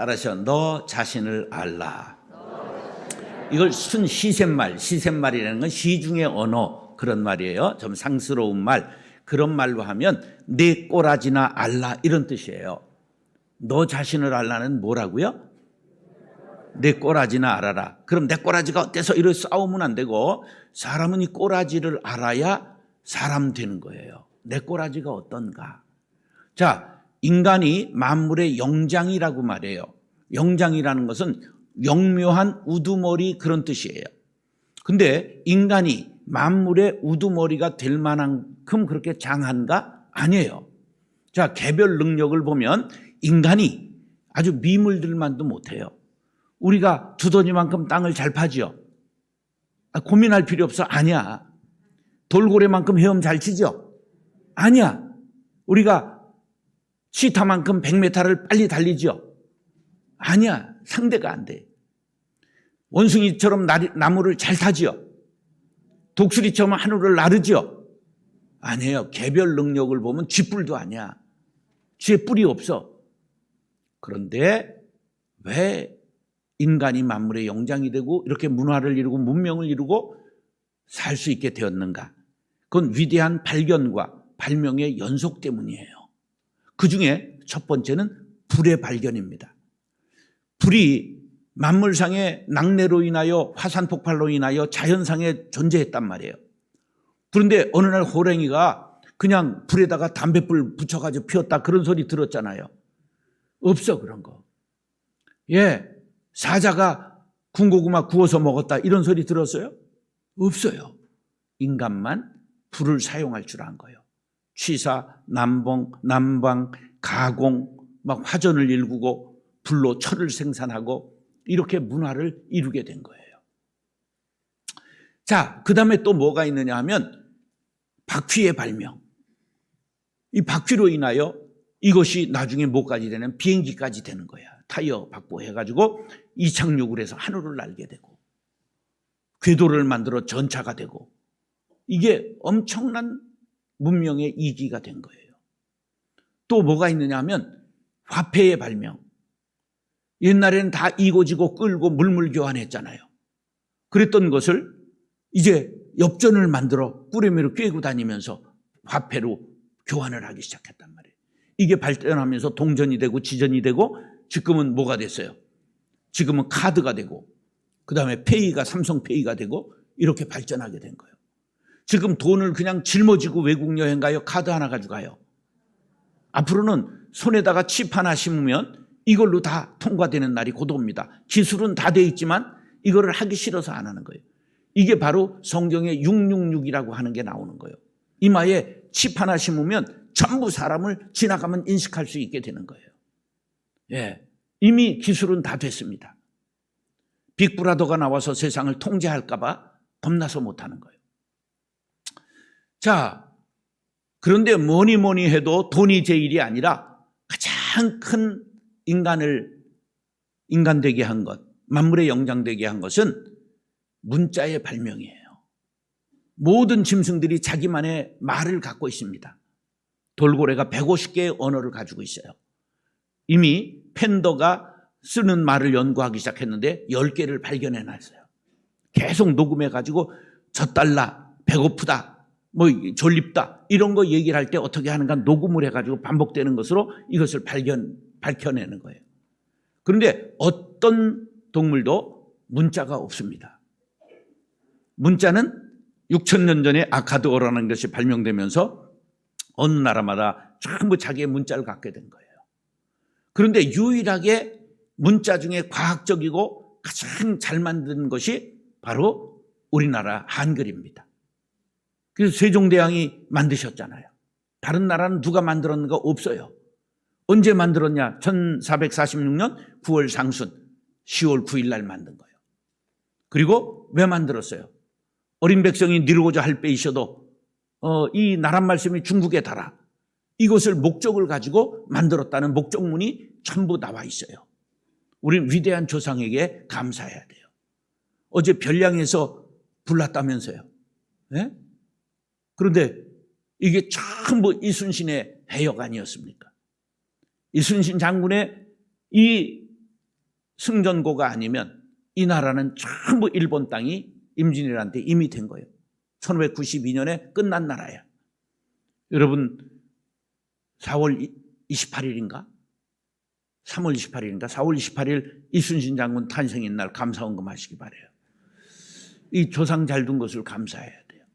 따라서 너 자신을 알라. 이걸 순 시샘말이라는 건 시중의 언어 그런 말이에요. 좀 상스러운 말. 그런 말로 하면 내 꼬라지나 알라 이런 뜻이에요. 너 자신을 알라는 뭐라고요? 내 꼬라지나 알아라. 그럼 내 꼬라지가 어때서 이렇게 싸우면 안 되고 사람은 이 꼬라지를 알아야 사람 되는 거예요. 내 꼬라지가 어떤가. 자, 인간이 만물의 영장이라고 말해요. 영장이라는 것은 영묘한 우두머리 그런 뜻이에요. 근데 인간이 만물의 우두머리가 될 만큼 그렇게 장한가? 아니에요. 자, 개별 능력을 보면 인간이 아주 미물들만도 못해요. 우리가 두더지만큼 땅을 잘 파지요. 고민할 필요 없어. 아니야. 돌고래만큼 헤엄 잘 치죠. 아니야. 우리가 치타만큼 100m를 빨리 달리죠. 아니야. 상대가 안 돼. 원숭이처럼 나무를 잘 타지요. 독수리처럼 하늘을 나르죠. 아니에요. 개별 능력을 보면 쥐뿔도 아니야. 쥐에 뿔이 없어. 그런데 왜 인간이 만물의 영장이 되고 이렇게 문화를 이루고 문명을 이루고 살 수 있게 되었는가? 그건 위대한 발견과 발명의 연속 때문이에요. 그중에 첫 번째는 불의 발견입니다. 불이 만물상의 낙뢰로 인하여 화산 폭발로 인하여 자연상에 존재했단 말이에요. 그런데 어느 날 호랭이가 그냥 불에다가 담뱃불 붙여가지고 피웠다 그런 소리 들었잖아요. 없어 그런 거. 예, 사자가 군고구마 구워서 먹었다 이런 소리 들었어요? 없어요. 인간만 불을 사용할 줄 안 거예요. 취사, 난방, 가공, 막 화전을 일구고 불로 철을 생산하고 이렇게 문화를 이루게 된 거예요. 자, 그 다음에 또 뭐가 있느냐 하면 바퀴의 발명. 이 바퀴로 인하여 이것이 나중에 뭐까지 되냐면 비행기까지 되는 거야. 타이어 바꾸고 해가지고 이착륙을 해서 하늘을 날게 되고 궤도를 만들어 전차가 되고 이게 엄청난 문명의 이기가 된 거예요. 또 뭐가 있느냐 하면 화폐의 발명. 옛날에는 다 이고지고 끌고 물물 교환했잖아요. 그랬던 것을 이제 엽전을 만들어 꾸러미로 꿰고 다니면서 화폐로 교환을 하기 시작했단 말이에요. 이게 발전하면서 동전이 되고 지전이 되고 지금은 뭐가 됐어요? 지금은 카드가 되고 그 다음에 페이가 삼성페이가 되고 이렇게 발전하게 된 거예요. 지금 돈을 그냥 짊어지고 외국 여행 가요? 카드 하나 가져가요? 앞으로는 손에다가 칩 하나 심으면 이걸로 다 통과되는 날이 곧 옵니다. 기술은 다 돼 있지만 이거를 하기 싫어서 안 하는 거예요. 이게 바로 성경에 666이라고 하는 게 나오는 거예요. 이마에 칩 하나 심으면 전부 사람을 지나가면 인식할 수 있게 되는 거예요. 예, 이미 기술은 다 됐습니다. 빅브라더가 나와서 세상을 통제할까 봐 겁나서 못하는 거예요. 자, 그런데 뭐니 해도 돈이 제일이 아니라 가장 큰 인간 되게 한 것, 만물의 영장 되게 한 것은 문자의 발명이에요. 모든 짐승들이 자기만의 말을 갖고 있습니다. 돌고래가 150개의 언어를 가지고 있어요. 이미 팬더가 쓰는 말을 연구하기 시작했는데 10개를 발견해놨어요. 계속 녹음해가지고 젖달라, 배고프다, 뭐 졸립다 이런 거 얘기를 할 때 어떻게 하는가 녹음을 해가지고 반복되는 것으로 이것을 밝혀내는 거예요. 그런데 어떤 동물도 문자가 없습니다. 문자는 6,000년 전에 아카드어라는 것이 발명되면서 어느 나라마다 전부 자기의 문자를 갖게 된 거예요. 그런데 유일하게 문자 중에 과학적이고 가장 잘 만든 것이 바로 우리나라 한글입니다. 그래서 세종대왕이 만드셨잖아요. 다른 나라는 누가 만들었는가 없어요. 언제 만들었냐? 1446년 9월 상순 10월 9일 날 만든 거예요. 그리고 왜 만들었어요? 어린 백성이 니르고자 할 빼이셔도 이 나란 말씀이 중국에 달아. 이것을 목적을 가지고 만들었다는 목적문이 전부 나와 있어요. 우리는 위대한 조상에게 감사해야 돼요. 어제 별량에서 불났다면서요. 네? 그런데 이게 전부 이순신의 해역 아니었습니까? 이순신 장군의 이 승전고가 아니면 이 나라는 전부 일본 땅이 임진왜란때 이미 된 거예요. 1592년에 끝난 나라야. 여러분 4월 28일인가? 3월 28일인가? 4월 28일 이순신 장군 탄생인 날 감사원금 하시기 바라요. 이 조상 잘 둔 것을 감사해야 돼요.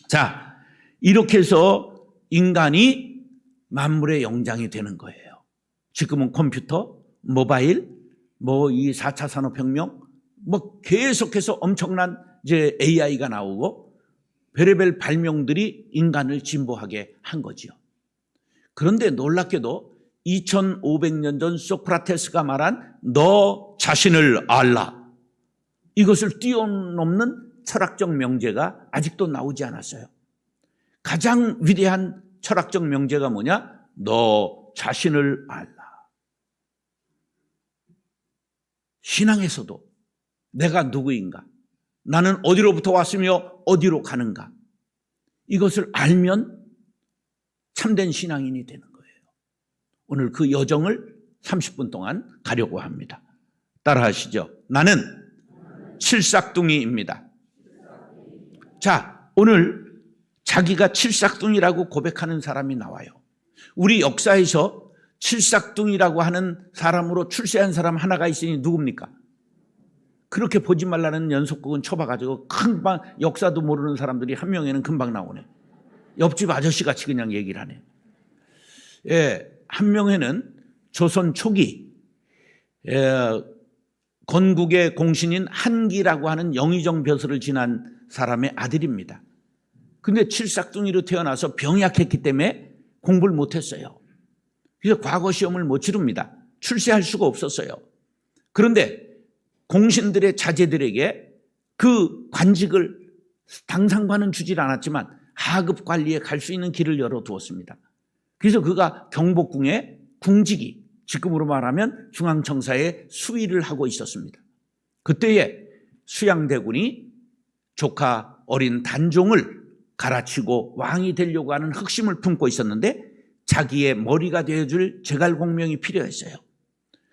자, 이렇게 해서 인간이 만물의 영장이 되는 거예요. 지금은 컴퓨터, 모바일, 이 4차 산업혁명, 계속해서 엄청난 이제 AI가 나오고 별의별 발명들이 인간을 진보하게 한 거지요. 그런데 놀랍게도 2500년 전 소크라테스가 말한 너 자신을 알라, 이것을 뛰어넘는 철학적 명제가 아직도 나오지 않았어요. 가장 위대한 철학적 명제가 뭐냐? 너 자신을 알라. 신앙에서도 내가 누구인가? 나는 어디로부터 왔으며 어디로 가는가? 이것을 알면 참된 신앙인이 되는 거예요. 오늘 그 여정을 30분 동안 가려고 합니다. 따라하시죠. 나는 칠삭둥이입니다. 자, 오늘 자기가 칠삭둥이라고 고백하는 사람이 나와요. 우리 역사에서 칠삭둥이라고 하는 사람으로 출세한 사람 하나가 있으니 누굽니까? 그렇게 보지 말라는 연속극은 쳐봐가지고 금방 역사도 모르는 사람들이 한 명에는 금방 나오네. 옆집 아저씨같이 그냥 얘기를 하네. 예, 한 명에는 조선 초기 건국의 공신인 한기라고 하는 영의정 벼슬을 지난 사람의 아들입니다. 근데 칠삭둥이로 태어나서 병약했기 때문에 공부를 못했어요. 그래서 과거 시험을 못 치릅니다. 출세할 수가 없었어요. 그런데 공신들의 자제들에게 그 관직을 당상관은 주질 않았지만 하급 관리에 갈 수 있는 길을 열어두었습니다. 그래서 그가 경복궁의 궁직이, 지금으로 말하면 중앙청사의 수의를 하고 있었습니다. 그때에 수양대군이 조카 어린 단종을 갈아치고 왕이 되려고 하는 흑심을 품고 있었는데 자기의 머리가 되어줄 제갈공명이 필요했어요.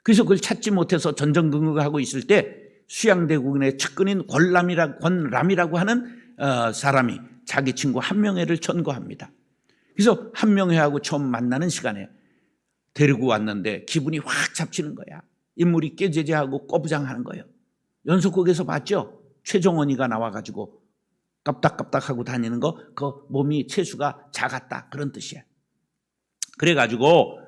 그래서 그걸 찾지 못해서 전전긍긍하고 있을 때 수양대군의 측근인 권람이라고 하는 사람이 자기 친구 한명회를 천거합니다. 그래서 한명회하고 처음 만나는 시간에 데리고 왔는데 기분이 확 잡치는 거야. 인물이 깨제제하고 꼬부장하는 거예요. 연속극에서 봤죠? 최종원이가 나와가지고 깝딱깝딱하고 다니는 거, 그 몸이 체수가 작았다, 그런 뜻이야. 그래가지고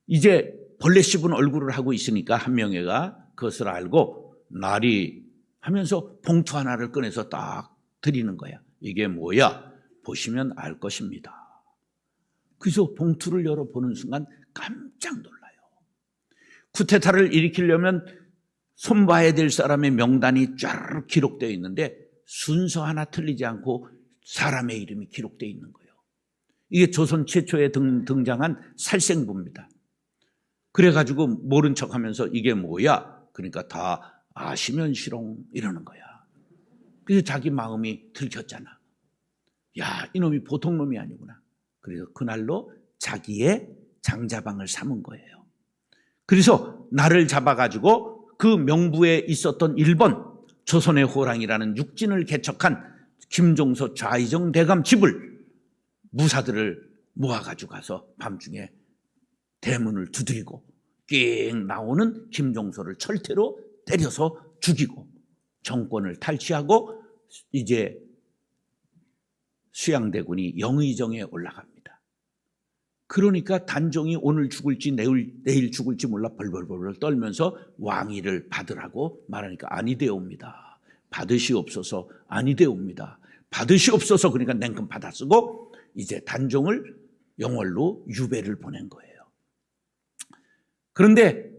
이제 벌레 씹은 얼굴을 하고 있으니까 한명회가 그것을 알고 나리 하면서 봉투 하나를 꺼내서 딱 드리는 거야. 이게 뭐야? 보시면 알 것입니다. 그래서 봉투를 열어보는 순간 깜짝 놀라요. 쿠데타를 일으키려면 손봐야 될 사람의 명단이 쫙 기록되어 있는데 순서 하나 틀리지 않고 사람의 이름이 기록되어 있는 거예요. 이게 조선 최초에 등장한 살생부입니다. 그래가지고 모른 척하면서 이게 뭐야? 그러니까 다 아시면 시롱 이러는 거야. 그래서 자기 마음이 들켰잖아. 야, 이놈이 보통 놈이 아니구나. 그래서 그날로 자기의 장자방을 삼은 거예요. 그래서 나를 잡아가지고 그 명부에 있었던 1번 조선의 호랑이라는 육진을 개척한 김종서 좌의정 대감 집을 무사들을 모아가지고 가서 밤중에 대문을 두드리고 낑 나오는 김종서를 철퇴로 때려서 죽이고 정권을 탈취하고 이제 수양대군이 영의정에 올라갑니다. 그러니까 단종이 오늘 죽을지 내일 죽을지 몰라 벌벌벌 떨면서 왕위를 받으라고 말하니까 아니되옵니다. 받으시옵소서. 아니되옵니다. 받으시옵소서. 그러니까 냉큼 받아쓰고 이제 단종을 영월로 유배를 보낸 거예요. 그런데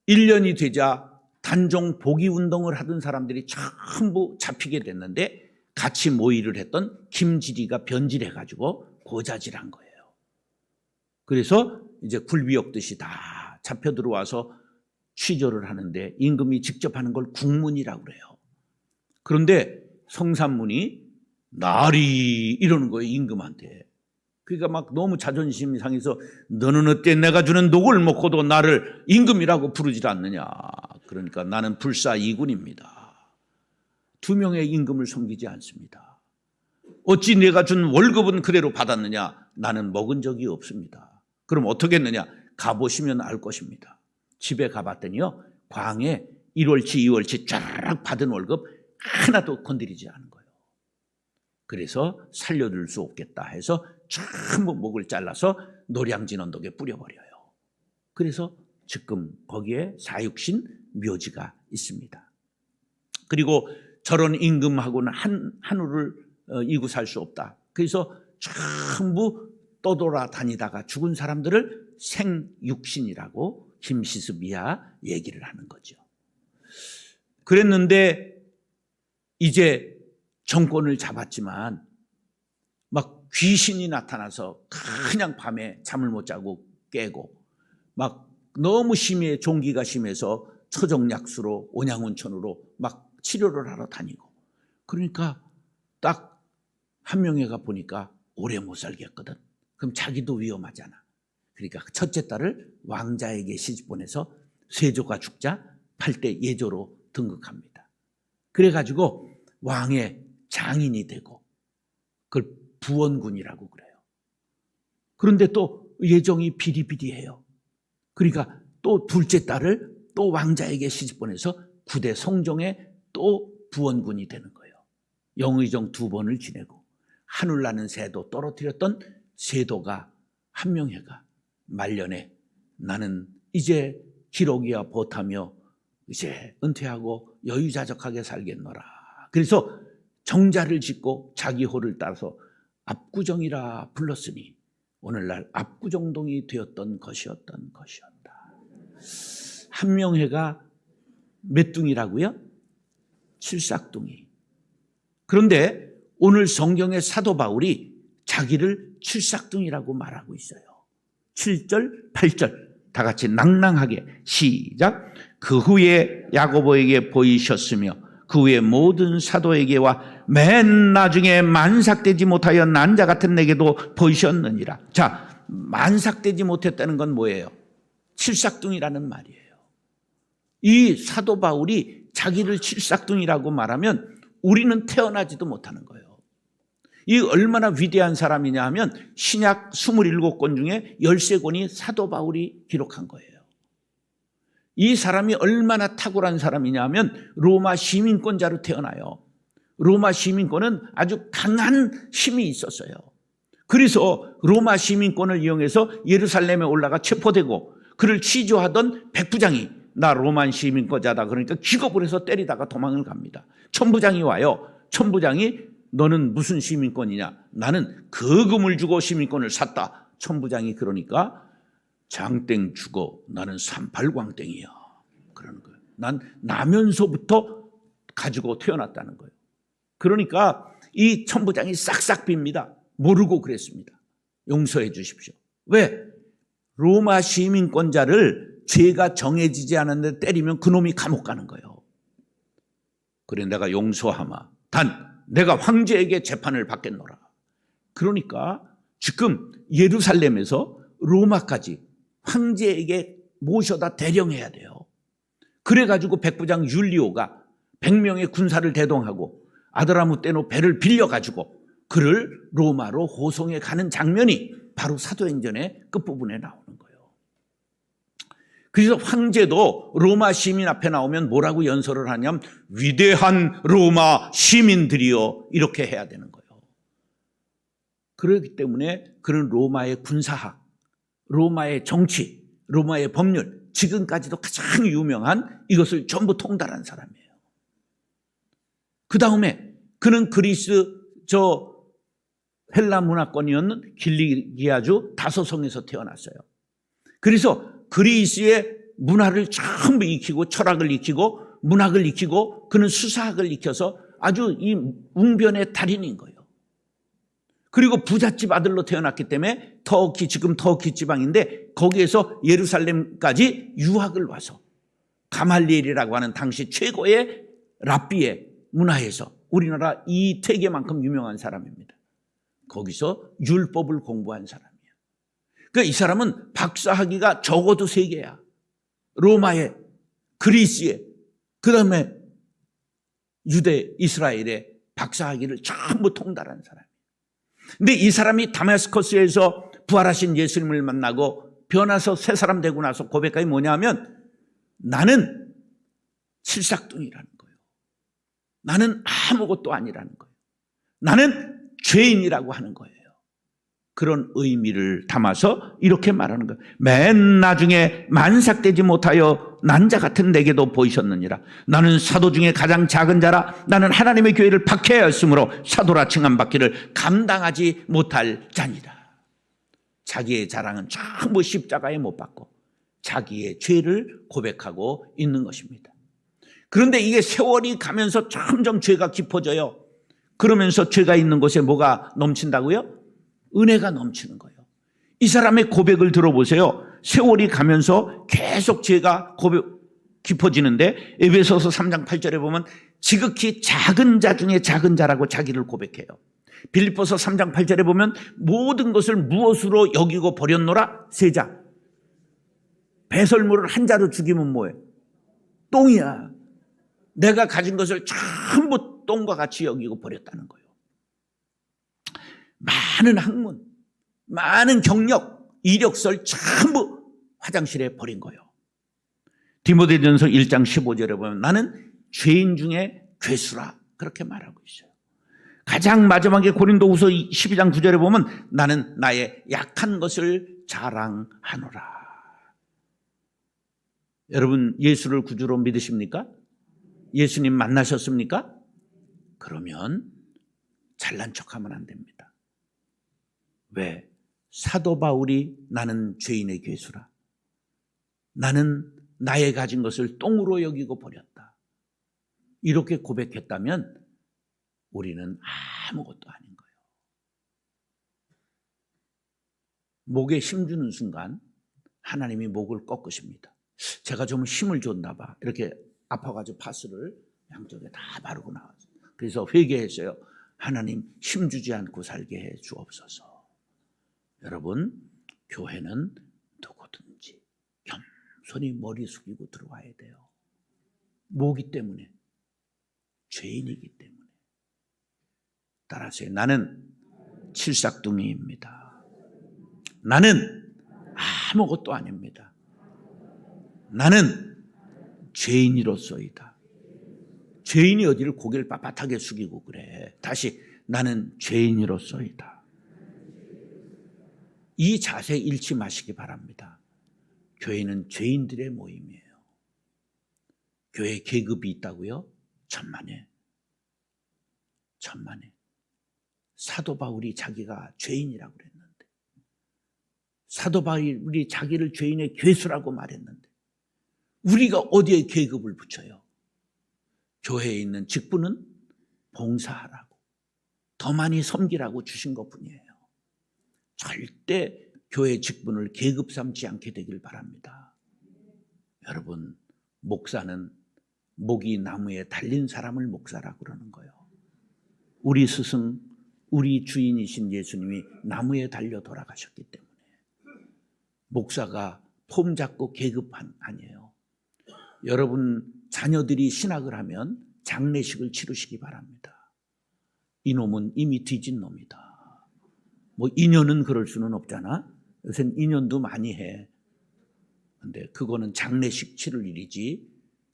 1년이 되자 단종 복위 운동을 하던 사람들이 전부 잡히게 됐는데 같이 모의를 했던 김지리가 변질해가지고 고자질한 거예요. 그래서 이제 굴비역듯이 다 잡혀 들어와서 취조를 하는데 임금이 직접 하는 걸 국문이라고 그래요. 그런데 성산문이 나리 이러는 거예요, 임금한테. 그러니까 막 너무 자존심이 상해서 너는 어때 내가 주는 녹을 먹고도 나를 임금이라고 부르질 않느냐. 그러니까 나는 불사이군입니다. 2명의 임금을 섬기지 않습니다. 어찌 내가 준 월급은 그대로 받았느냐. 나는 먹은 적이 없습니다. 그럼 어떻게 했느냐. 가보시면 알 것입니다. 집에 가봤더니요. 광에 1월치 2월치 쫙 받은 월급 하나도 건드리지 않은 거예요. 그래서 살려둘 수 없겠다 해서 전부 목을 잘라서 노량진 언덕에 뿌려버려요. 그래서 지금 거기에 사육신 묘지가 있습니다. 그리고 저런 임금하고는 한우를 이고 살 수 없다. 그래서 전부 떠돌아다니다가 죽은 사람들을 생육신이라고 김시습이야 얘기를 하는 거죠. 그랬는데 이제 정권을 잡았지만 막 귀신이 나타나서 그냥 밤에 잠을 못 자고 깨고 막 너무 심해 종기가 심해서 처정약수로 온양온천으로 막 치료를 하러 다니고 그러니까 딱 한명회가 보니까 오래 못 살겠거든. 그럼 자기도 위험하잖아. 그러니까 첫째 딸을 왕자에게 시집 보내서 세조가 죽자 8대 예조로 등극합니다. 그래가지고 왕의 장인이 되고 그걸 부원군이라고 그래요. 그런데 또 예정이 비리비리해요. 그러니까 또 둘째 딸을 또 왕자에게 시집 보내서 9대 성종에 또 부원군이 되는 거예요. 영의정 2번을 지내고 하늘나는 새도 떨어뜨렸던 세도가 한명회가 말년에 나는 이제 기록이야 버타며 이제 은퇴하고 여유자적하게 살겠노라. 그래서 정자를 짓고 자기 호를 따서 압구정이라 불렀으니 오늘날 압구정동이 되었던 것이었던 것이었다. 한명회가 몇 둥이라고요? 7싹둥이. 그런데 오늘 성경의 사도 바울이 자기를 7싹둥이라고 말하고 있어요. 7절, 8절 다 같이 낭낭하게 시작. 그 후에 야고보에게 보이셨으며 그 후에 모든 사도에게와 맨 나중에 만삭되지 못하여 난자 같은 내게도 보이셨느니라. 자, 만삭되지 못했다는 건 뭐예요? 7싹둥이라는 말이에요. 이 사도 바울이 자기를 7싹둥이라고 말하면 우리는 태어나지도 못하는 거예요. 이 얼마나 위대한 사람이냐 하면 신약 27권 중에 13권이 사도 바울이 기록한 거예요. 이 사람이 얼마나 탁월한 사람이냐 하면 로마 시민권자로 태어나요. 로마 시민권은 아주 강한 힘이 있었어요. 그래서 로마 시민권을 이용해서 예루살렘에 올라가 체포되고 그를 취조하던 백부장이 나 로마 시민권자다 그러니까 기겁을 해서 때리다가 도망을 갑니다. 천부장이 와요. 천부장이 너는 무슨 시민권이냐? 나는 거금을 주고 시민권을 샀다. 천부장이 그러니까 장땡 죽어 나는 38광땡이야. 그러는 거예요. 난 나면서부터 가지고 태어났다는 거예요. 그러니까 이 천부장이 싹싹 빕니다. 모르고 그랬습니다. 용서해 주십시오. 왜? 로마 시민권자를 죄가 정해지지 않았는데 때리면 그놈이 감옥 가는 거예요. 그래 내가 용서하마. 단 내가 황제에게 재판을 받겠노라. 그러니까 지금 예루살렘에서 로마까지 황제에게 모셔다 대령해야 돼요. 그래가지고 백부장 율리오가 100명의 군사를 대동하고 아드라무떼노 배를 빌려가지고 그를 로마로 호송해 가는 장면이 바로 사도행전의 끝부분에 나오는 거예요. 그래서 황제도 로마 시민 앞에 나오면 뭐라고 연설을 하냐면 위대한 로마 시민들이여 이렇게 해야 되는 거예요. 그렇기 때문에 그런 로마의 군사학, 로마의 정치, 로마의 법률 지금까지도 가장 유명한 이것을 전부 통달한 사람이에요. 그 다음에 그는 그리스 헬라 문화권이었는 길리기아주 다소성에서 태어났어요. 그래서 그리스의 문화를 전부 익히고 철학을 익히고 문학을 익히고 그는 수사학을 익혀서 아주 이 웅변의 달인인 거예요. 그리고 부잣집 아들로 태어났기 때문에 지금 터키 지방인데 거기에서 예루살렘까지 유학을 와서 가말리엘이라고 하는 당시 최고의 랍비의 문화에서 우리나라 이태계만큼 유명한 사람입니다. 거기서 율법을 공부한 사람이야. 그러니까 이 사람은 박사학위가 적어도 3개야. 로마에, 그리스에, 그 다음에 유대, 이스라엘에 박사학위를 전부 통달한 사람이에요. 근데 이 사람이 다마스커스에서 부활하신 예수님을 만나고 변화서 새 사람 되고 나서 고백한 게 뭐냐면 나는 칠삭둥이라는 거예요. 나는 아무것도 아니라는 거예요. 나는 죄인이라고 하는 거예요. 그런 의미를 담아서 이렇게 말하는 거예요. 맨 나중에 만삭되지 못하여 난자 같은 내게도 보이셨느니라. 나는 사도 중에 가장 작은 자라. 나는 하나님의 교회를 박해하였으므로 사도라 칭함 받기를 감당하지 못할 자니라. 자기의 자랑은 전부 십자가에 못 박고 자기의 죄를 고백하고 있는 것입니다. 그런데 이게 세월이 가면서 점점 죄가 깊어져요. 그러면서 죄가 있는 곳에 뭐가 넘친다고요? 은혜가 넘치는 거예요. 이 사람의 고백을 들어보세요. 세월이 가면서 계속 죄가 깊어지는데 에베소서 3장 8절에 보면 지극히 작은 자 중에 작은 자라고 자기를 고백해요. 빌립보서 3장 8절에 보면 모든 것을 무엇으로 여기고 버렸노라? 세자. 배설물을 한 자로 죽이면 뭐해? 똥이야. 내가 가진 것을 전부 똥과 같이 여기고 버렸다는 거예요. 많은 학문, 많은 경력, 이력서를 전부 화장실에 버린 거예요. 디모데전서 1장 15절에 보면 나는 죄인 중에 괴수라 그렇게 말하고 있어요. 가장 마지막에 고린도후서 12장 9절에 보면 나는 나의 약한 것을 자랑하노라. 여러분 예수를 구주로 믿으십니까? 예수님 만나셨습니까? 그러면 잘난 척하면 안 됩니다. 왜? 사도 바울이 나는 죄인의 괴수라. 나는 나의 가진 것을 똥으로 여기고 버렸다. 이렇게 고백했다면 우리는 아무것도 아닌 거예요. 목에 힘주는 순간 하나님이 목을 꺾으십니다. 제가 좀 힘을 줬나 봐. 이렇게 아파가지고 파스를 양쪽에 다 바르고 나왔어요. 그래서 회개했어요. 하나님 힘주지 않고 살게 해 주옵소서. 여러분 교회는 누구든지 겸손히 머리 숙이고 들어와야 돼요. 뭐기 때문에? 죄인이기 때문에. 따라서 나는 칠삭둥이입니다. 나는 아무것도 아닙니다. 나는 죄인이로소이다. 죄인이 어디를 고개를 빳빳하게 숙이고 그래. 다시 나는 죄인이로소이다. 이 자세 잃지 마시기 바랍니다. 교회는 죄인들의 모임이에요. 교회 계급이 있다고요? 천만에. 사도 바울이 자기가 죄인이라고 그랬는데, 사도 바울이 자기를 죄인의 괴수라고 말했는데 우리가 어디에 계급을 붙여요? 교회에 있는 직분은 봉사하라고, 더 많이 섬기라고 주신 것뿐이에요. 절대 교회 직분을 계급 삼지 않게 되길 바랍니다. 여러분, 목사는 목이 나무에 달린 사람을 목사라고 그러는 거예요. 우리 스승, 우리 주인이신 예수님이 나무에 달려 돌아가셨기 때문에 목사가 폼 잡고 계급 아니에요. 여러분 자녀들이 신학을 하면 장례식을 치르시기 바랍니다. 이놈은 이미 뒤진 놈이다. 뭐 인연은 그럴 수는 없잖아. 요새는 인연도 많이 해. 근데 그거는 장례식 치를 일이지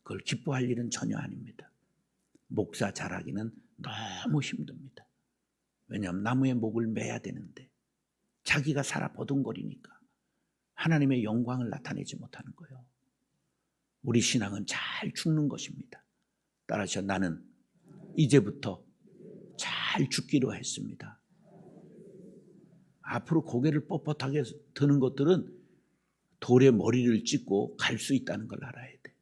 그걸 기뻐할 일은 전혀 아닙니다. 목사 잘하기는 너무 힘듭니다. 왜냐하면 나무에 목을 매야 되는데 자기가 살아 버둥거리니까 하나님의 영광을 나타내지 못하는 거예요. 우리 신앙은 잘 죽는 것입니다. 따라서 나는 이제부터 잘 죽기로 했습니다. 앞으로 고개를 뻣뻣하게 드는 것들은 돌에 머리를 찍고 갈 수 있다는 걸 알아야 돼.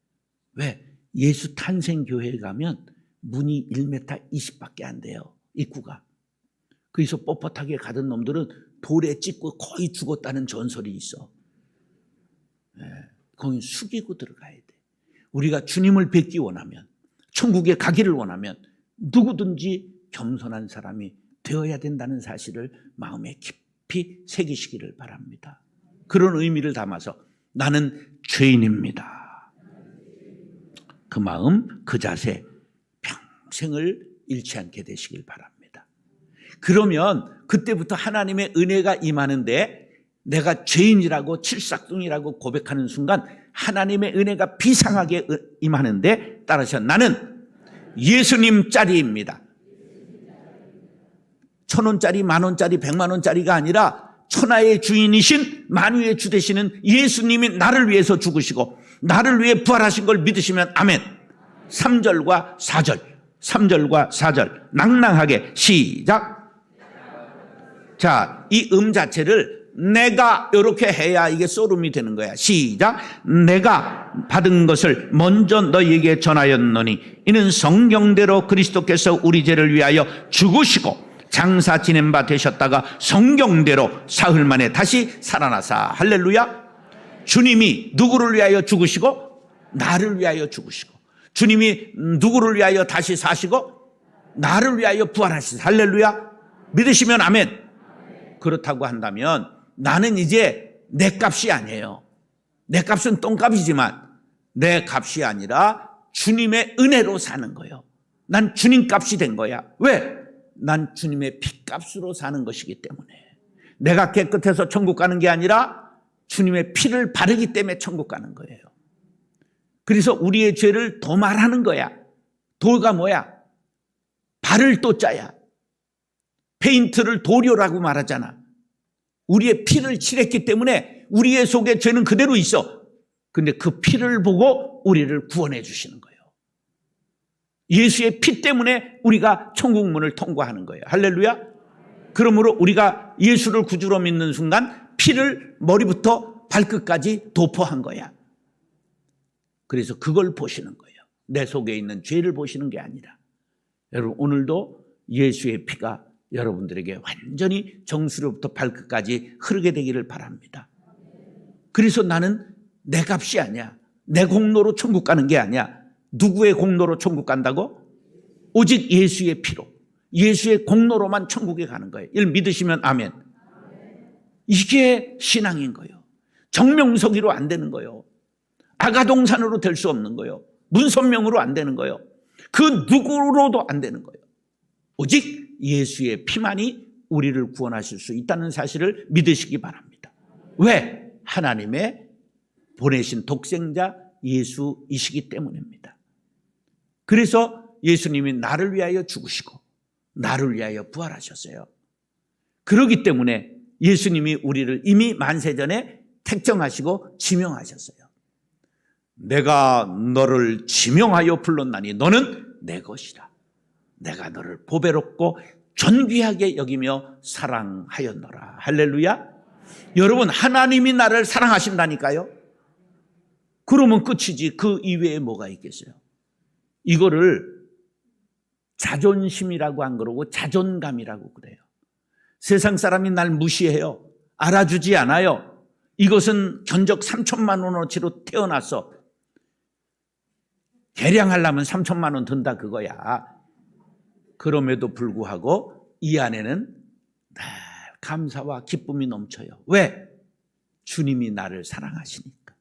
왜? 예수 탄생교회에 가면 문이 1m 20밖에 안 돼요. 입구가. 그래서 뻣뻣하게 가던 놈들은 돌에 찍고 거의 죽었다는 전설이 있어. 거기 숙이고 들어가야 돼. 우리가 주님을 뵙기 원하면, 천국에 가기를 원하면 누구든지 겸손한 사람이 되어야 된다는 사실을 마음에 깊이 새기시기를 바랍니다. 그런 의미를 담아서 나는 죄인입니다. 그 마음, 그 자세 평생을 잃지 않게 되시길 바랍니다. 그러면 그때부터 하나님의 은혜가 임하는데 내가 죄인이라고 칠삭둥이라고 고백하는 순간 하나님의 은혜가 비상하게 임하는데 따라서 나는 예수님 짜리입니다. 1,000원짜리, 10,000원짜리, 100만원짜리가 아니라 천하의 주인이신 만유의 주 되시는 예수님이 나를 위해서 죽으시고 나를 위해 부활하신 걸 믿으시면 아멘. 3절과 4절, 3절과 4절 낭낭하게 시작. 자, 이 자체를 내가 이렇게 해야 이게 소름이 되는 거야. 시작. 내가 받은 것을 먼저 너희에게 전하였노니 이는 성경대로 그리스도께서 우리 죄를 위하여 죽으시고 장사 지낸 바 되셨다가 성경대로 사흘 만에 다시 살아나사. 할렐루야. 주님이 누구를 위하여 죽으시고 나를 위하여 죽으시고 주님이 누구를 위하여 다시 사시고 나를 위하여 부활하시사. 할렐루야. 믿으시면 아멘. 그렇다고 한다면 나는 이제 내 값이 아니에요. 내 값은 똥값이지만 내 값이 아니라 주님의 은혜로 사는 거예요. 난 주님 값이 된 거야. 왜? 난 주님의 피값으로 사는 것이기 때문에. 내가 깨끗해서 천국 가는 게 아니라 주님의 피를 바르기 때문에 천국 가는 거예요. 그래서 우리의 죄를 도말하는 거야. 도가 뭐야? 발을 또자야. 페인트를 도료라고 말하잖아. 우리의 피를 칠했기 때문에 우리의 속에 죄는 그대로 있어. 근데 그 피를 보고 우리를 구원해 주시는 거예요. 예수의 피 때문에 우리가 천국 문을 통과하는 거예요. 할렐루야. 그러므로 우리가 예수를 구주로 믿는 순간 피를 머리부터 발끝까지 도포한 거야. 그래서 그걸 보시는 거예요. 내 속에 있는 죄를 보시는 게 아니라. 여러분, 오늘도 예수의 피가 여러분들에게 완전히 정수로부터 발끝까지 흐르게 되기를 바랍니다. 그래서 나는 내 값이 아니야. 내 공로로 천국 가는 게 아니야. 누구의 공로로 천국 간다고? 오직 예수의 피로, 예수의 공로로만 천국에 가는 거예요. 이를 믿으시면 아멘. 이게 신앙인 거예요. 정명석이로 안 되는 거예요. 아가동산으로 될 수 없는 거예요. 문선명으로 안 되는 거예요. 그 누구로도 안 되는 거예요. 오직 예수의 피만이 우리를 구원하실 수 있다는 사실을 믿으시기 바랍니다. 왜? 하나님의 보내신 독생자 예수이시기 때문입니다. 그래서 예수님이 나를 위하여 죽으시고 나를 위하여 부활하셨어요. 그렇기 때문에 예수님이 우리를 이미 만세전에 택정하시고 지명하셨어요. 내가 너를 지명하여 불렀나니 너는 내 것이라. 내가 너를 보배롭고 존귀하게 여기며 사랑하였노라. 할렐루야. 여러분, 하나님이 나를 사랑하신다니까요. 그러면 끝이지. 그 이외에 뭐가 있겠어요? 이거를 자존심이라고 안 그러고 자존감이라고 그래요. 세상 사람이 날 무시해요. 알아주지 않아요. 이것은 견적 3천만 원어치로 태어났어. 개량하려면 3천만 원 든다 그거야. 그럼에도 불구하고 이 안에는 늘 감사와 기쁨이 넘쳐요. 왜? 주님이 나를 사랑하시니까.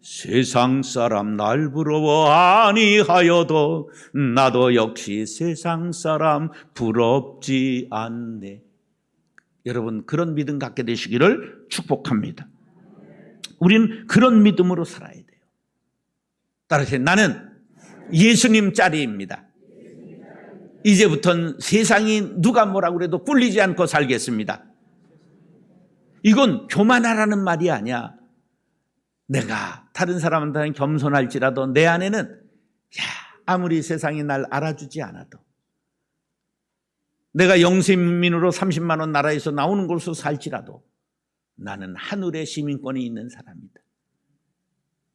세상 사람 날 부러워 아니하여도 나도 역시 세상 사람 부럽지 않네. 여러분, 그런 믿음 갖게 되시기를 축복합니다. 우린 그런 믿음으로 살아야 돼요. 따라서 나는 예수님 짜리입니다. 이제부터는 세상이 누가 뭐라고 그래도 꿀리지 않고 살겠습니다. 이건 교만하라는 말이 아니야. 내가 다른 사람한테는 겸손할지라도 내 안에는 아무리 세상이 날 알아주지 않아도 내가 영세민으로 30만 원 나라에서 나오는 곳으로 살지라도 나는 하늘의 시민권이 있는 사람이다.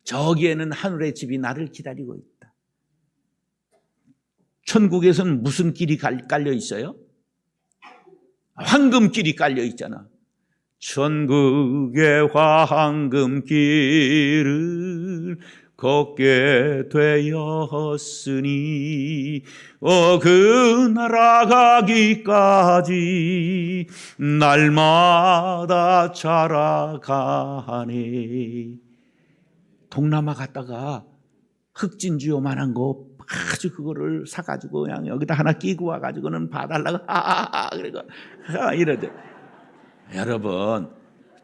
저기에는 하늘의 집이 나를 기다리고 있다. 천국에서는 무슨 길이 깔려 있어요? 황금길이 깔려 있잖아. 천국의 황금길을 걷게 되었으니 그 나라 가기까지 날마다 자라가네. 동남아 갔다가 흑진주 요만한 거 아주 그거를 사가지고 그냥 여기다 하나 끼고 와가지고는 봐달라고 그리고 이러대. 여러분,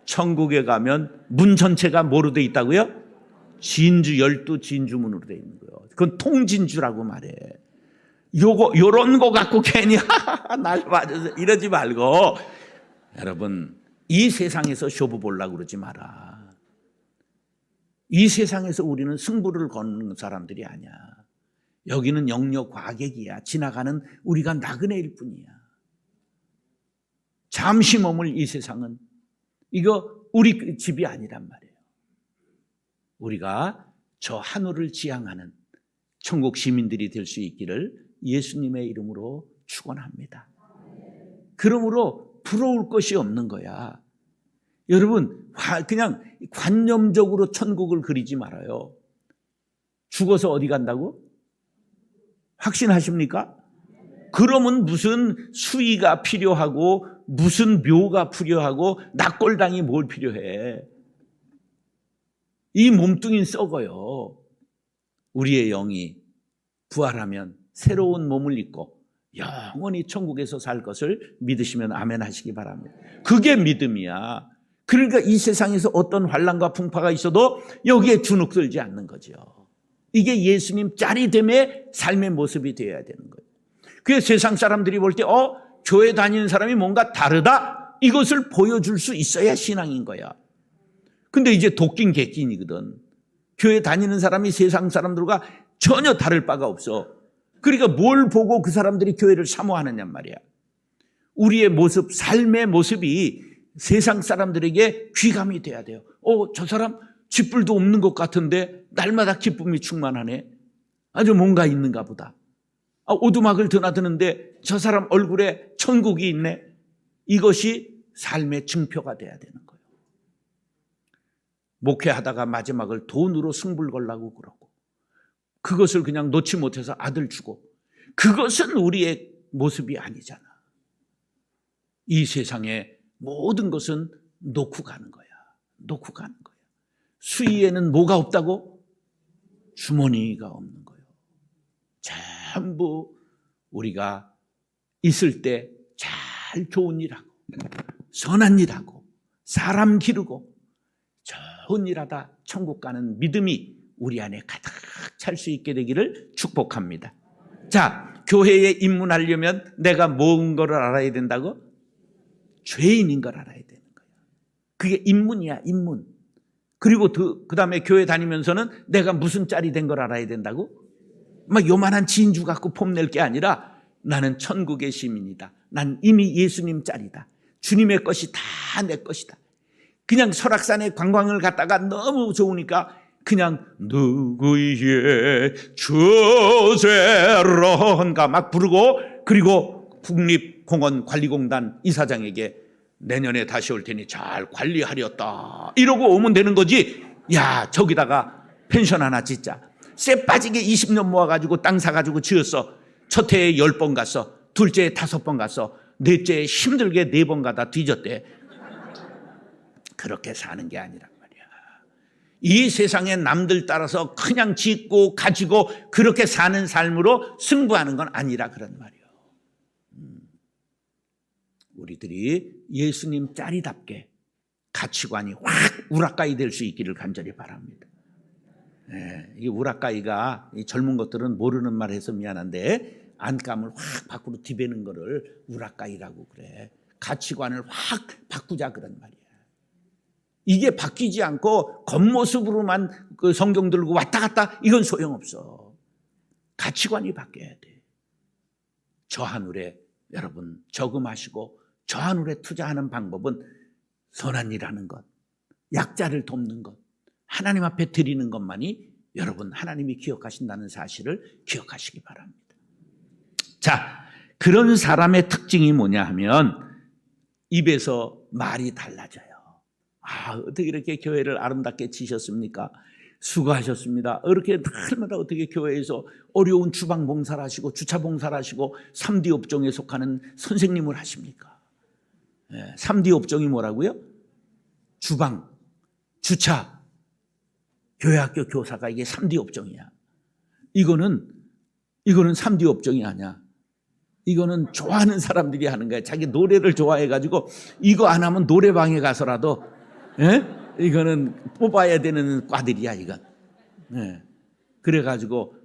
천국에 가면 문 전체가 뭐로 돼 있다고요? 진주, 12진주문으로 돼 있는 거예요. 그건 통진주라고 말해. 요런 거 갖고 괜히 날 맞아서 이러지 말고, 여러분, 이 세상에서 쇼부 보려고 그러지 마라. 이 세상에서 우리는 승부를 거는 사람들이 아니야. 여기는 영역 과객이야. 지나가는 우리가 나그네일 뿐이야. 잠시 머물 이 세상은 이거 우리 집이 아니란 말이에요. 우리가 저 하늘을 지향하는 천국 시민들이 될 수 있기를 예수님의 이름으로 축원합니다. 그러므로 부러울 것이 없는 거야. 여러분, 그냥 관념적으로 천국을 그리지 말아요. 죽어서 어디 간다고? 확신하십니까? 그러면 무슨 수의가 필요하고 무슨 묘가 필요하고 낙골당이 뭘 필요해? 이 몸뚱이는 썩어요. 우리의 영이 부활하면 새로운 몸을 입고 영원히 천국에서 살 것을 믿으시면 아멘 하시기 바랍니다. 그게 믿음이야. 그러니까 이 세상에서 어떤 환난과 풍파가 있어도 여기에 주눅들지 않는 거죠. 이게 예수님 짜리됨의 삶의 모습이 되어야 되는 거예요. 그래서 세상 사람들이 볼 때 교회 다니는 사람이 뭔가 다르다, 이것을 보여줄 수 있어야 신앙인 거야. 근데 이제 도끼인 객기이거든. 교회 다니는 사람이 세상 사람들과 전혀 다를 바가 없어. 그러니까 뭘 보고 그 사람들이 교회를 사모하느냐 말이야. 우리의 모습, 삶의 모습이 세상 사람들에게 귀감이 돼야 돼요. 저 사람 쥐뿔도 없는 것 같은데 날마다 기쁨이 충만하네. 아주 뭔가 있는가 보다. 오두막을 드나드는데 저 사람 얼굴에 천국이 있네. 이것이 삶의 증표가 돼야 되는 거예요. 목회하다가 마지막을 돈으로 승부를 걸라고 그러고, 그것을 그냥 놓지 못해서 아들 주고, 그것은 우리의 모습이 아니잖아. 이 세상에 모든 것은 놓고 가는 거야. 놓고 가는 거야. 수의에는 뭐가 없다고? 주머니가 없는 거예요. 전부 우리가 있을 때 잘 좋은 일하고 선한 일하고 사람 기르고 좋은 일하다 천국 가는 믿음이 우리 안에 가득 찰 수 있게 되기를 축복합니다. 자, 교회에 입문하려면 내가 뭔 거를 알아야 된다고? 죄인인 걸 알아야 되는 거예요. 그게 입문이야, 입문. 그리고 그 다음에 교회 다니면서는 내가 무슨 짤이 된 걸 알아야 된다고? 막 요만한 진주 갖고 폼낼 게 아니라 나는 천국의 시민이다. 난 이미 예수님 짤이다. 주님의 것이 다 내 것이다. 그냥 설악산에 관광을 갔다가 너무 좋으니까 그냥 누구의 주제런가 막 부르고, 그리고 국립공원 관리공단 이사장에게 내년에 다시 올 테니 잘 관리하렸다 이러고 오면 되는 거지. 야, 저기다가 펜션 하나 짓자. 쎄 빠지게 20년 모아가지고 땅 사가지고 지었어. 첫 해에 10번 갔어. 둘째에 5번 갔어. 넷째에 힘들게 4번 가다 뒤졌대. 그렇게 사는 게 아니란 말이야. 이 세상에 남들 따라서 그냥 짓고 가지고 그렇게 사는 삶으로 승부하는 건 아니라 그런 말이에요. 우리들이 예수님 짤이답게 가치관이 확 우라카이 될 수 있기를 간절히 바랍니다. 이 우라카이가 이 젊은 것들은 모르는 말 해서 미안한데 안감을 확 밖으로 디베는 거를 우라카이라고 그래. 가치관을 확 바꾸자 그런 말이야. 이게 바뀌지 않고 겉모습으로만 그 성경 들고 왔다 갔다, 이건 소용없어. 가치관이 바뀌어야 돼. 저 하늘에 여러분 저금하시고 저 하늘에 투자하는 방법은 선한 일하는 것, 약자를 돕는 것, 하나님 앞에 드리는 것만이 여러분 하나님이 기억하신다는 사실을 기억하시기 바랍니다. 자, 그런 사람의 특징이 뭐냐 하면 입에서 말이 달라져요. 어떻게 이렇게 교회를 아름답게 지셨습니까? 수고하셨습니다. 이렇게 날마다 어떻게 교회에서 어려운 주방 봉사를 하시고 주차 봉사를 하시고 3D 업종에 속하는 선생님을 하십니까? 3D 업종이 뭐라고요? 주방, 주차, 교회학교 교사가 이게 3D 업종이야. 이거는 3D 업종이 아니야. 이거는 좋아하는 사람들이 하는 거야. 자기 노래를 좋아해가지고 이거 안 하면 노래방에 가서라도 이거는 뽑아야 되는 과들이야 이건. 그래가지고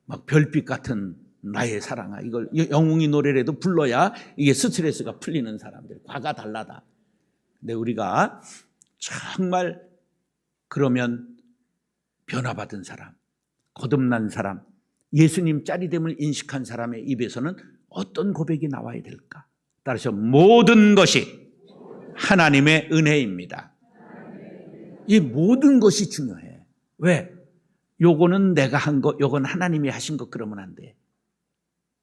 막 별빛 같은 나의 사랑아 이걸 영웅이 노래라도 불러야 이게 스트레스가 풀리는 사람들. 과가 달라다. 근데 우리가 정말 그러면 변화받은 사람, 거듭난 사람, 예수님 짜리됨을 인식한 사람의 입에서는 어떤 고백이 나와야 될까? 따라서 모든 것이 하나님의 은혜입니다. 이 모든 것이 중요해. 왜? 요거는 내가 한 거, 요건 하나님이 하신 거 그러면 안 돼.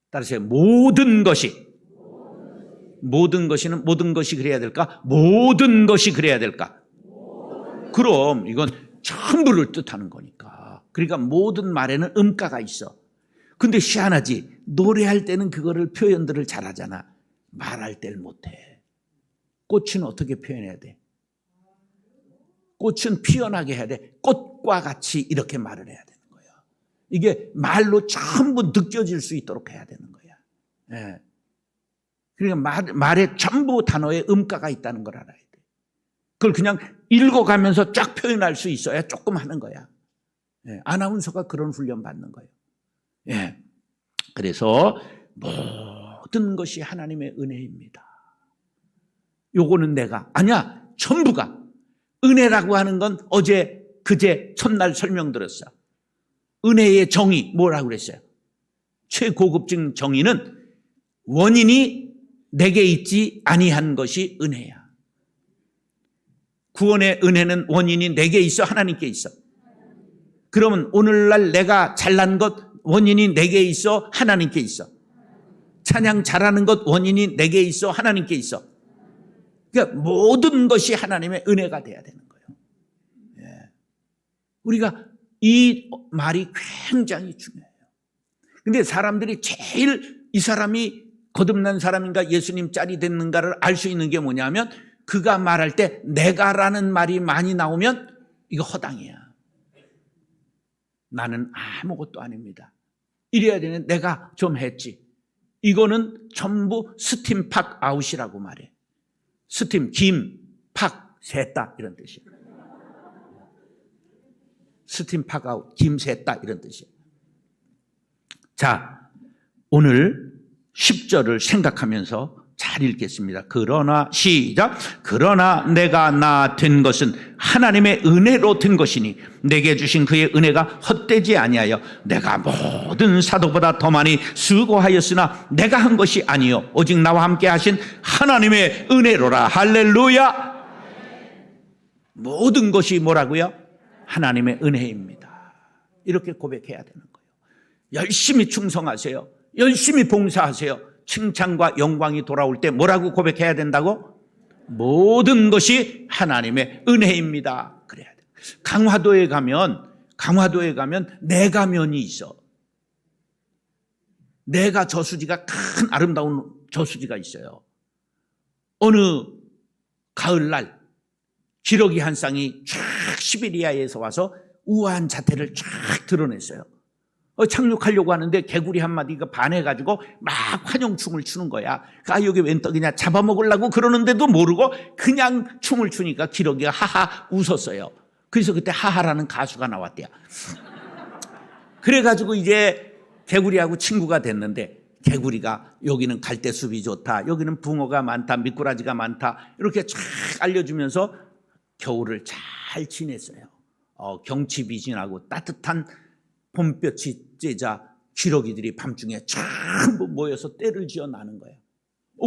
따라서 모든 것이 그래야 될까? 모든 것이 그래야 될까? 그럼 이건 전부를 뜻하는 거니까. 그러니까 모든 말에는 음가가 있어. 근데 희한하지. 노래할 때는 그거를 표현들을 잘하잖아. 말할 때를 못해. 꽃은 어떻게 표현해야 돼? 꽃은 피어나게 해야 돼. 꽃과 같이 이렇게 말을 해야 되는 거야. 이게 말로 전부 느껴질 수 있도록 해야 되는 거야. 그러니까 말에 전부 단어에 음가가 있다는 걸 알아야 돼. 그걸 그냥 읽어가면서 쫙 표현할 수 있어야 조금 하는 거야. 아나운서가 그런 훈련 받는 거예요. 그래서 모든 것이 하나님의 은혜입니다. 요거는 아니야. 전부가. 은혜라고 하는 건 어제, 그제, 첫날 설명드렸어. 은혜의 정의, 뭐라고 그랬어요? 최고급진 정의는 원인이 내게 있지 아니한 것이 은혜야. 구원의 은혜는 원인이 내게 있어, 하나님께 있어. 그러면 오늘날 내가 잘난 것 원인이 내게 있어, 하나님께 있어. 찬양 잘하는 것 원인이 내게 있어, 하나님께 있어. 그러니까 모든 것이 하나님의 은혜가 돼야 되는 거예요. 우리가 이 말이 굉장히 중요해요. 근데 사람들이 제일 이 사람이 거듭난 사람인가 예수님 짤이 됐는가를 알 수 있는 게 뭐냐면 그가 말할 때 내가라는 말이 많이 나오면 이거 허당이야. 나는 아무것도 아닙니다. 이래야 되는 내가 좀 했지. 이거는 전부 스팀 팍 아웃이라고 말해. 스팀, 김, 팍, 샜다 이런 뜻이에요. 스팀 팍 아웃, 김 샜다 이런 뜻이에요. 자, 오늘 10절을 생각하면서 잘 읽겠습니다. 그러나 시작. 그러나 내가 나 된 것은 하나님의 은혜로 된 것이니 내게 주신 그의 은혜가 헛되지 아니하여 내가 모든 사도보다 더 많이 수고하였으나 내가 한 것이 아니요 오직 나와 함께 하신 하나님의 은혜로라. 할렐루야. 모든 것이 뭐라고요? 하나님의 은혜입니다. 이렇게 고백해야 되는 거예요. 열심히 충성하세요. 열심히 봉사하세요. 칭찬과 영광이 돌아올 때 뭐라고 고백해야 된다고? 모든 것이 하나님의 은혜입니다. 그래야 돼요. 강화도에 가면 내가면이 있어. 내가 저수지가 큰 아름다운 저수지가 있어요. 어느 가을날 기러기 한 쌍이 쫙 시베리아에서 와서 우아한 자태를 쫙 드러냈어요. 착륙하려고 하는데 개구리 한 마디가 반해가지고 막 환영춤을 추는 거야. 여기 웬 떡이냐 잡아먹으려고 그러는데도 모르고 그냥 춤을 추니까 기러기가 하하 웃었어요. 그래서 그때 하하라는 가수가 나왔대요. 그래가지고 이제 개구리하고 친구가 됐는데 개구리가 여기는 갈대숲이 좋다. 여기는 붕어가 많다. 미꾸라지가 많다. 이렇게 쫙 알려주면서 겨울을 잘 지냈어요. 경칩이 지나고 따뜻한 봄볕이 쬐자 기러기들이 밤중에 전부 모여서 떼를 지어 나는 거예요.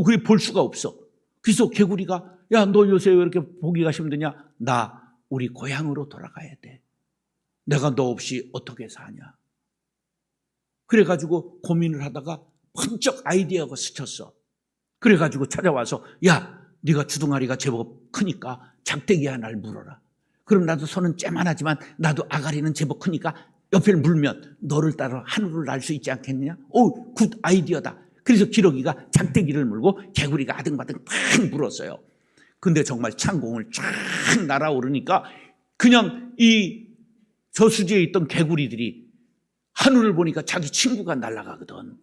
그게 볼 수가 없어. 그래서 개구리가 야, 너 요새 왜 이렇게 보기가 힘드냐? 나 우리 고향으로 돌아가야 돼. 내가 너 없이 어떻게 사냐? 그래가지고 고민을 하다가 번쩍 아이디어가 스쳤어. 그래가지고 찾아와서 야, 네가 주둥아리가 제법 크니까 작대기 하나를 물어라. 그럼 나도 손은 째만하지만 나도 아가리는 제법 크니까 옆을 물면 너를 따라 하늘을 날 수 있지 않겠느냐? 오, 굿 아이디어다. 그래서 기러기가 작대기를 물고 개구리가 아등바등 팍 물었어요. 근데 정말 창공을 쫙 날아오르니까 그냥 이 저수지에 있던 개구리들이 하늘을 보니까 자기 친구가 날아가거든.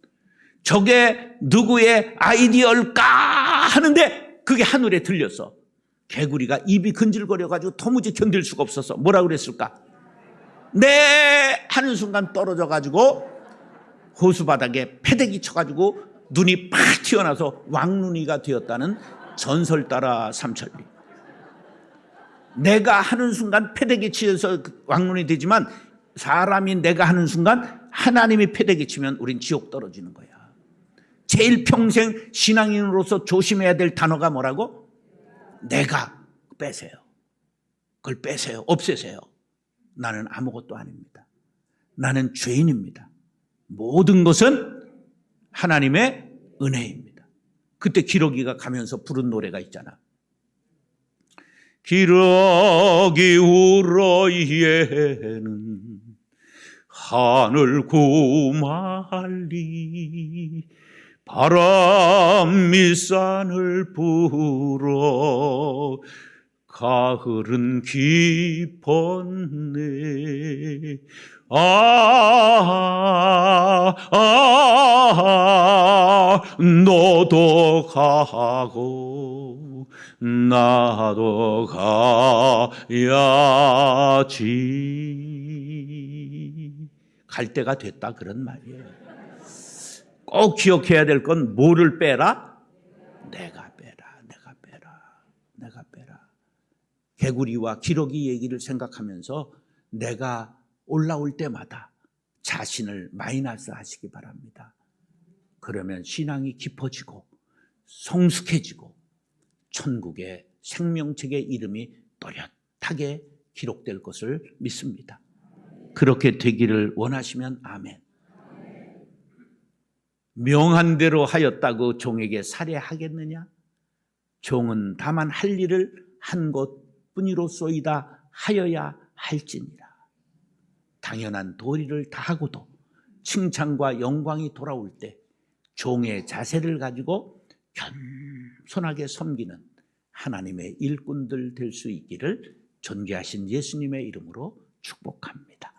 저게 누구의 아이디어일까 하는데 그게 하늘에 들렸어. 개구리가 입이 근질거려가지고 도무지 견딜 수가 없어서 뭐라 그랬을까? 네 하는 순간 떨어져가지고 호수바닥에 패대기 쳐가지고 눈이 팍 튀어나와서 왕눈이가 되었다는 전설 따라 삼천리. 내가 하는 순간 패대기 치어서 왕눈이 되지만 사람이 내가 하는 순간 하나님이 패대기 치면 우린 지옥 떨어지는 거야. 제일 평생 신앙인으로서 조심해야 될 단어가 뭐라고? 내가. 빼세요. 그걸 빼세요. 없애세요. 나는 아무것도 아닙니다. 나는 죄인입니다. 모든 것은 하나님의 은혜입니다. 그때 기러기가 가면서 부른 노래가 있잖아. 기러기 울어 얘는 하늘 구말리 바람 밑산을 불어 가을은 깊었네. 너도 가고 나도 가야지. 갈 때가 됐다 그런 말이에요. 꼭 기억해야 될 건 뭐를 빼라? 내가 빼라. 내가 빼라. 개구리와 기러기 얘기를 생각하면서 내가 올라올 때마다 자신을 마이너스 하시기 바랍니다. 그러면 신앙이 깊어지고 성숙해지고 천국의 생명책의 이름이 또렷하게 기록될 것을 믿습니다. 그렇게 되기를 원하시면 아멘. 명한 대로 하였다고 종에게 살해하겠느냐? 종은 다만 할 일을 한 것뿐이로소이다 하여야 할지니라. 당연한 도리를 다하고도 칭찬과 영광이 돌아올 때 종의 자세를 가지고 겸손하게 섬기는 하나님의 일꾼들 될 수 있기를 존귀하신 예수님의 이름으로 축복합니다.